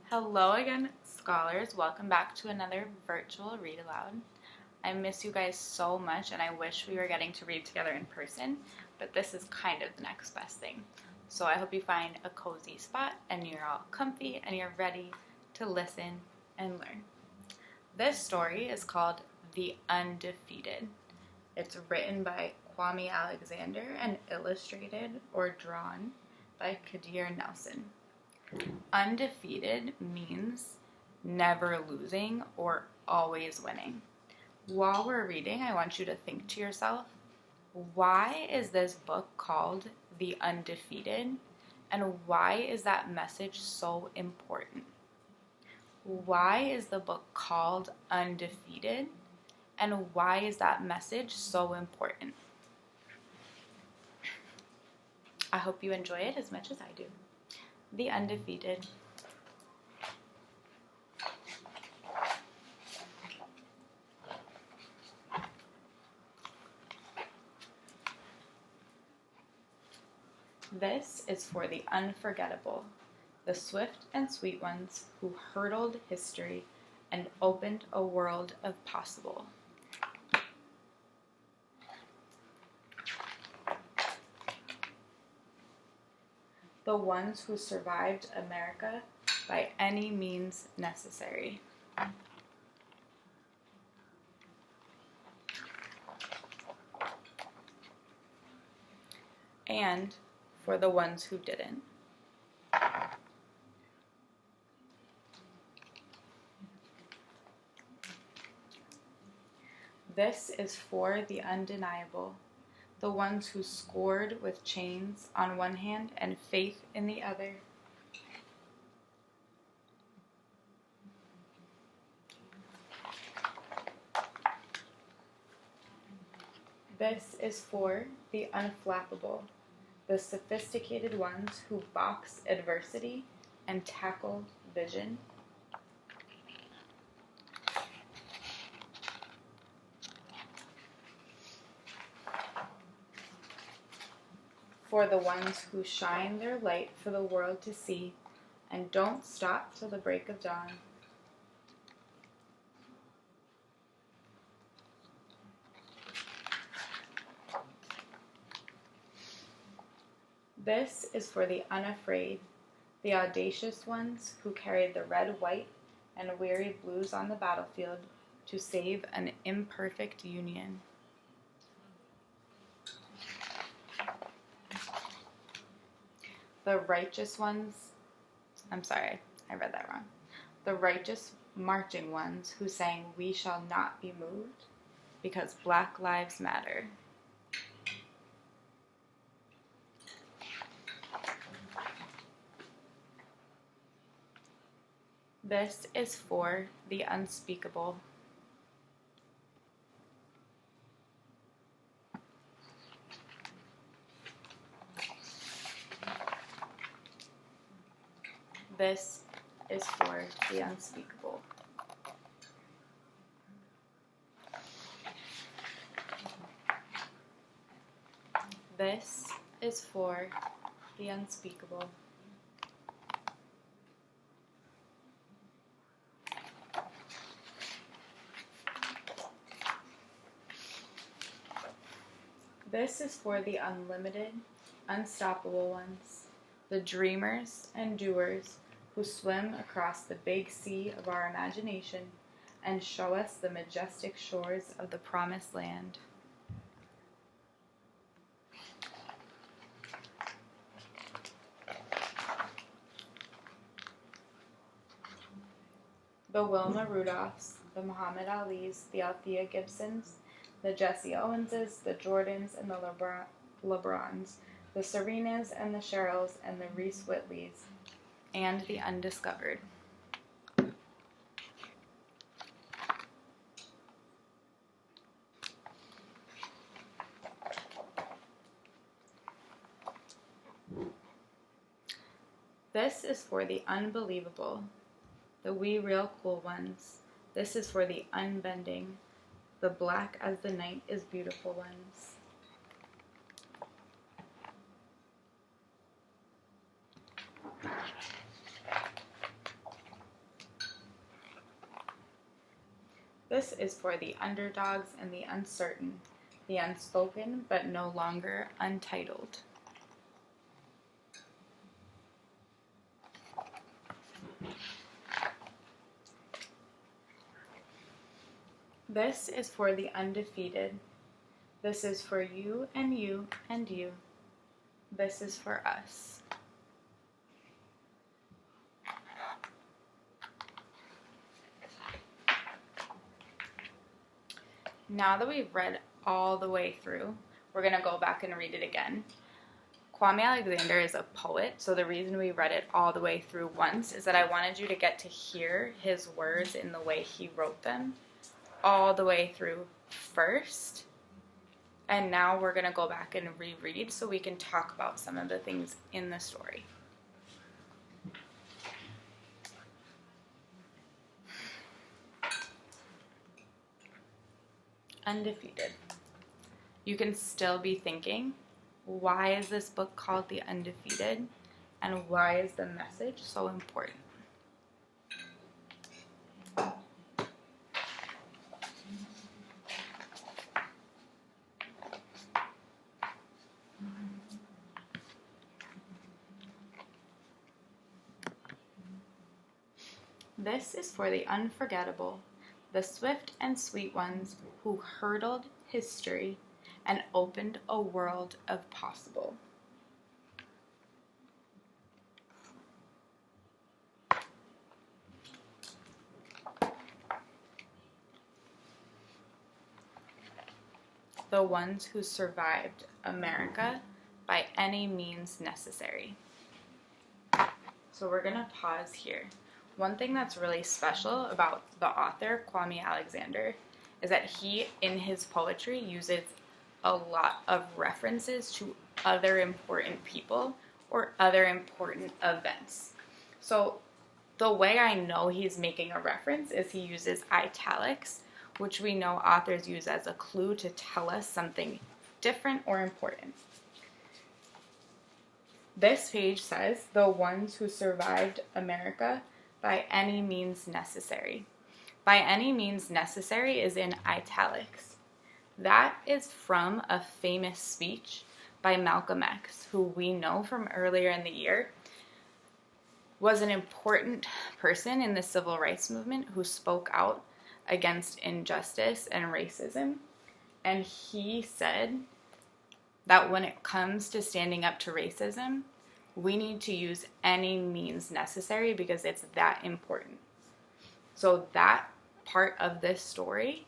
Hello again, scholars. Welcome back to another virtual read aloud. I miss you guys so much and I wish we were getting to read together in person, but this is kind of the next best thing. So I hope you find a cozy spot and you're all comfy and you're ready to listen and learn. This story is called The Undefeated. It's written by Kwame Alexander and illustrated or drawn by Kadir Nelson. Undefeated means never losing or always winning. While we're reading, I want you to think to yourself, why is this book called The Undefeated? And why is that message so important? Why is the book called Undefeated? And why is that message so important? I hope you enjoy it as much as I do. The Undefeated. This is for the unforgettable, the swift and sweet ones who hurdled history and opened a world of possible. The ones who survived America by any means necessary. And for the ones who didn't. This is for the undeniable, the ones who scored with chains on one hand and faith in the other. This is for the unflappable, the sophisticated ones who box adversity and tackle vision. For the ones who shine their light for the world to see and don't stop till the break of dawn. This is for the unafraid, the audacious ones who carried the red, white, and weary blues on the battlefield to save an imperfect union. The righteous ones, I read that wrong. The righteous marching ones who sang, "We shall not be moved," because Black Lives Matter. This is for the unspeakable. This is for the unspeakable. This is for the unspeakable. This is for the unlimited, unstoppable ones, the dreamers and doers who swim across the big sea of our imagination and show us the majestic shores of the promised land. The Wilma Rudolphs, the Muhammad Alis, the Althea Gibsons, the Jesse Owenses, the Jordans and the LeBrons, the Serenas and the Cheryls and the Reese Whitleys, and the undiscovered. This is for the unbelievable, the wee real cool ones. This is for the unbending, the black as the night is beautiful ones. This is for the underdogs and the uncertain, the unspoken but no longer untitled. This is for the undefeated. This is for you and you and you. This is for us. Now that we've read all the way through, we're going to go back and read it again. Kwame Alexander is a poet, so the reason we read it all the way through once is that I wanted you to get to hear his words in the way he wrote them all the way through first. And now we're going to go back and reread so we can talk about some of the things in the story. Undefeated. You can still be thinking, why is this book called The Undefeated? And why is the message so important? This is for the unforgettable, the swift and sweet ones who hurdled history and opened a world of possible. The ones who survived America by any means necessary. So we're going to pause here. One thing that's really special about the author, Kwame Alexander, is that he, in his poetry, uses a lot of references to other important people or other important events. So the way I know he's making a reference is he uses italics, which we know authors use as a clue to tell us something different or important. This page says, the ones who survived America by any means necessary. By any means necessary is in italics. That is from a famous speech by Malcolm X, who we know from earlier in the year was an important person in the civil rights movement who spoke out against injustice and racism. And he said that when it comes to standing up to racism, we need to use any means necessary because it's that important. So that part of this story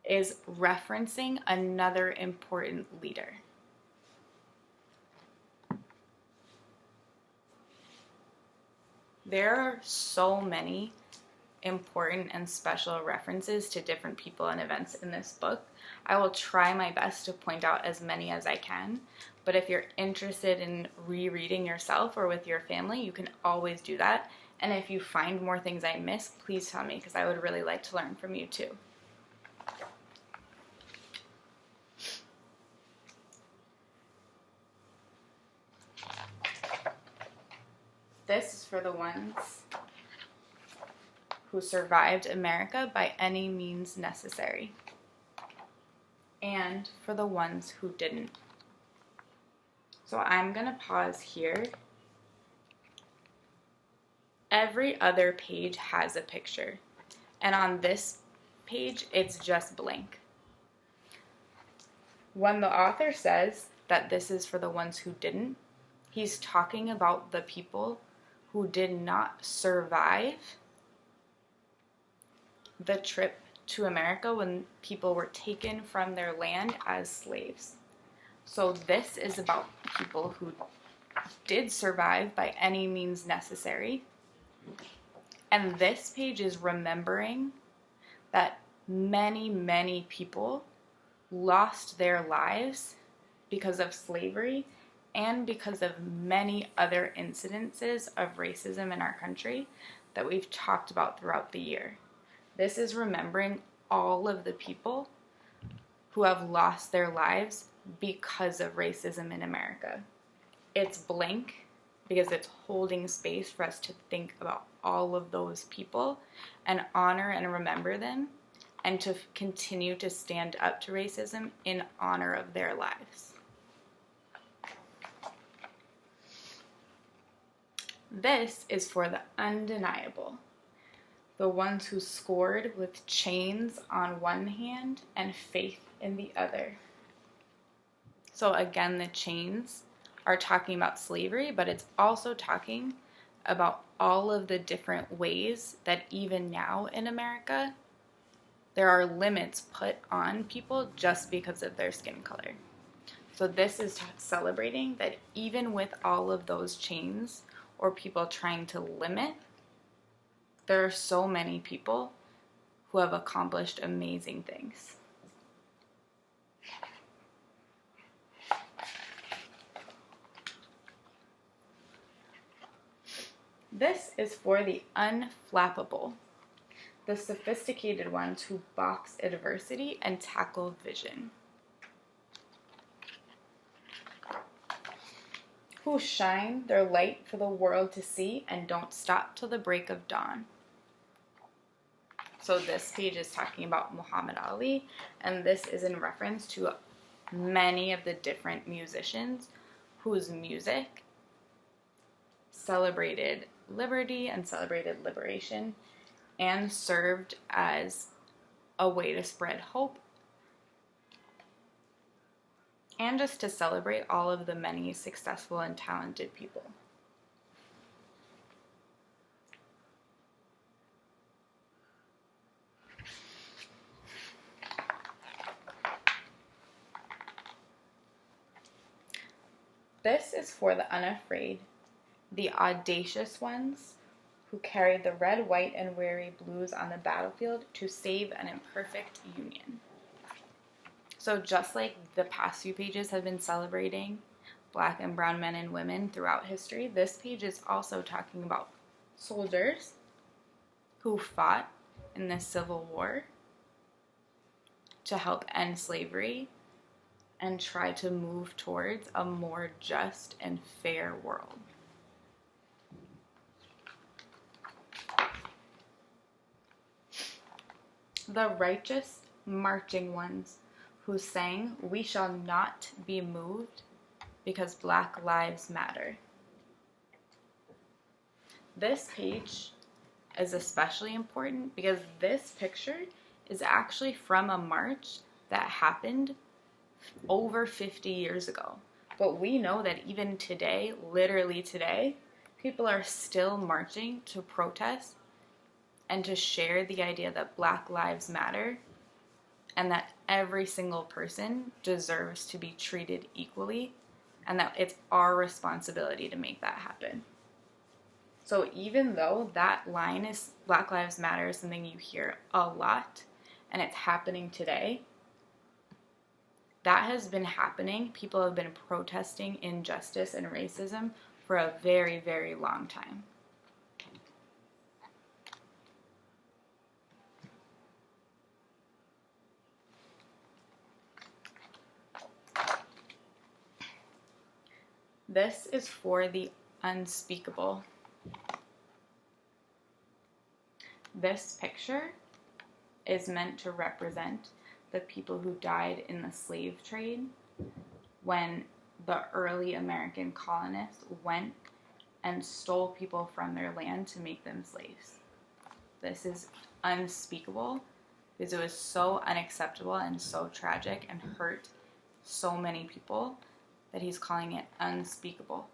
is referencing another important leader. There are so many important and special references to different people and events in this book. I will try my best to point out as many as I can, but if you're interested in rereading yourself or with your family, you can always do that. And if you find more things I missed, please tell me, because I would really like to learn from you too. This is for the ones who survived America by any means necessary, and for the ones who didn't. So I'm going to pause here. Every other page has a picture, and on this page, it's just blank. When the author says that this is for the ones who didn't, he's talking about the people who did not survive the trip to America when people were taken from their land as slaves. So this is about people who did survive by any means necessary. And this page is remembering that many, many people lost their lives because of slavery and because of many other incidences of racism in our country that we've talked about throughout the year. This is remembering all of the people who have lost their lives because of racism in America. It's blank because it's holding space for us to think about all of those people and honor and remember them and to continue to stand up to racism in honor of their lives. This is for the undeniable, the ones who scored with chains on one hand and faith in the other. So again, the chains are talking about slavery, but it's also talking about all of the different ways that even now in America, there are limits put on people just because of their skin color. So this is celebrating that even with all of those chains or people trying to limit, there are so many people who have accomplished amazing things. This is for the unflappable, the sophisticated ones who box adversity and tackle vision, who shine their light for the world to see and don't stop till the break of dawn. So this page is talking about Muhammad Ali, and this is in reference to many of the different musicians whose music celebrated liberty and celebrated liberation and served as a way to spread hope and just to celebrate all of the many successful and talented people. This is for the unafraid, the audacious ones who carried the red, white, and weary blues on the battlefield to save an imperfect union. So just like the past few pages have been celebrating Black and brown men and women throughout history, this page is also talking about soldiers who fought in the Civil War to help end slavery and try to move towards a more just and fair world. The righteous marching ones who sang, "We shall not be moved because Black lives matter." This page is especially important because this picture is actually from a march that happened over 50 years ago. But we know that even today, literally today, people are still marching to protest and to share the idea that Black lives matter and that every single person deserves to be treated equally and that it's our responsibility to make that happen. So even though that line is Black Lives Matter is something you hear a lot and it's happening today, that has been happening. People have been protesting injustice and racism for a very, very long time. This is for the unspeakable. This picture is meant to represent the people who died in the slave trade when the early American colonists went and stole people from their land to make them slaves. This is unspeakable because it was so unacceptable and so tragic and hurt so many people that he's calling it unspeakable.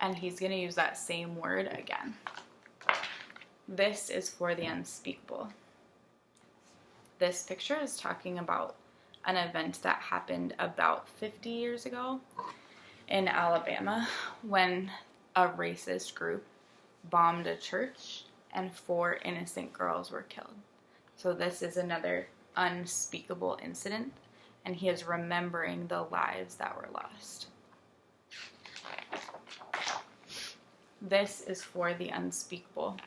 And he's going to use that same word again. This is for the unspeakable. This picture is talking about an event that happened about 50 years ago in Alabama when a racist group bombed a church and 4 innocent girls were killed. So this is another unspeakable incident, and he is remembering the lives that were lost. This is for the unspeakable.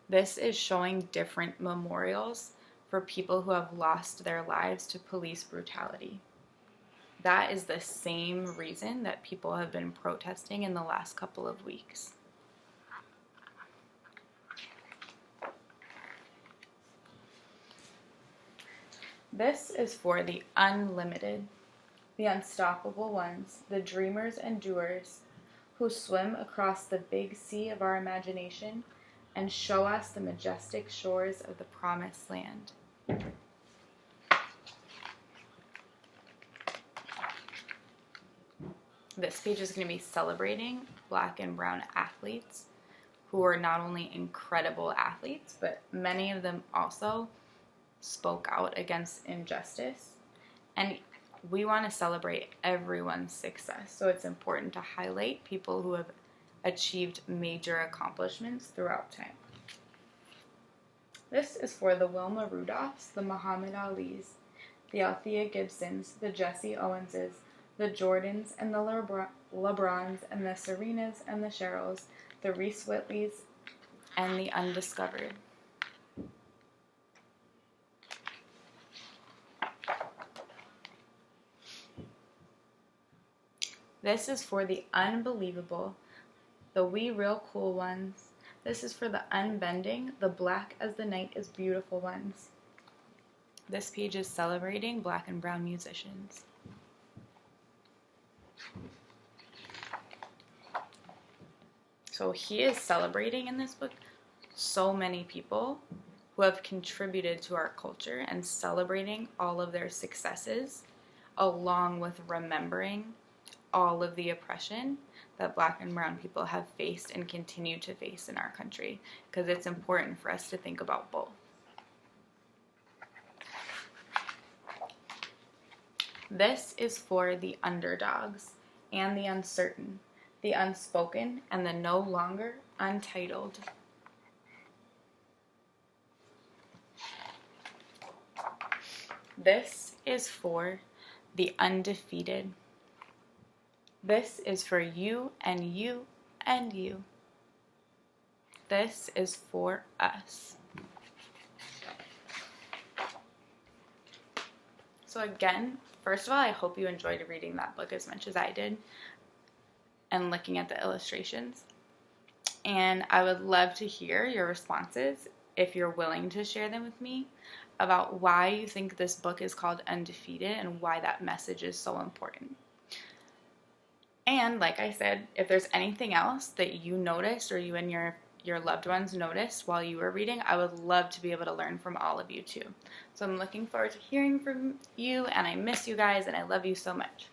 This is showing different memorials for people who have lost their lives to police brutality. That is the same reason that people have been protesting in the last couple of weeks. This is for the unlimited, the unstoppable ones, the dreamers and doers who swim across the big sea of our imagination and show us the majestic shores of the promised land. This page is going to be celebrating Black and brown athletes who are not only incredible athletes, but many of them also spoke out against injustice. And we want to celebrate everyone's success. So it's important to highlight people who have achieved major accomplishments throughout time. This is for the Wilma Rudolphs, the Muhammad Alis, the Althea Gibsons, the Jesse Owenses, the Jordans and the LeBrons and the Serenas and the Cheryls, the Reese Whitleys, and the undiscovered. This is for the unbelievable, the we real cool ones. This is for the unbending, the black as the night is beautiful ones. This page is celebrating Black and brown musicians. So he is celebrating in this book so many people who have contributed to our culture and celebrating all of their successes, along with remembering all of the oppression that Black and brown people have faced and continue to face in our country, because it's important for us to think about both. This is for the underdogs and the uncertain, the unspoken, and the no longer untitled. This is for the undefeated. This is for you and you and you. This is for us. So again, first of all, I hope you enjoyed reading that book as much as I did and looking at the illustrations. And I would love to hear your responses, if you're willing to share them with me, about why you think this book is called Undefeated and why that message is so important. And like I said, if there's anything else that you noticed or you and your loved ones noticed while you were reading, I would love to be able to learn from all of you too. So I'm looking forward to hearing from you, and I miss you guys, and I love you so much.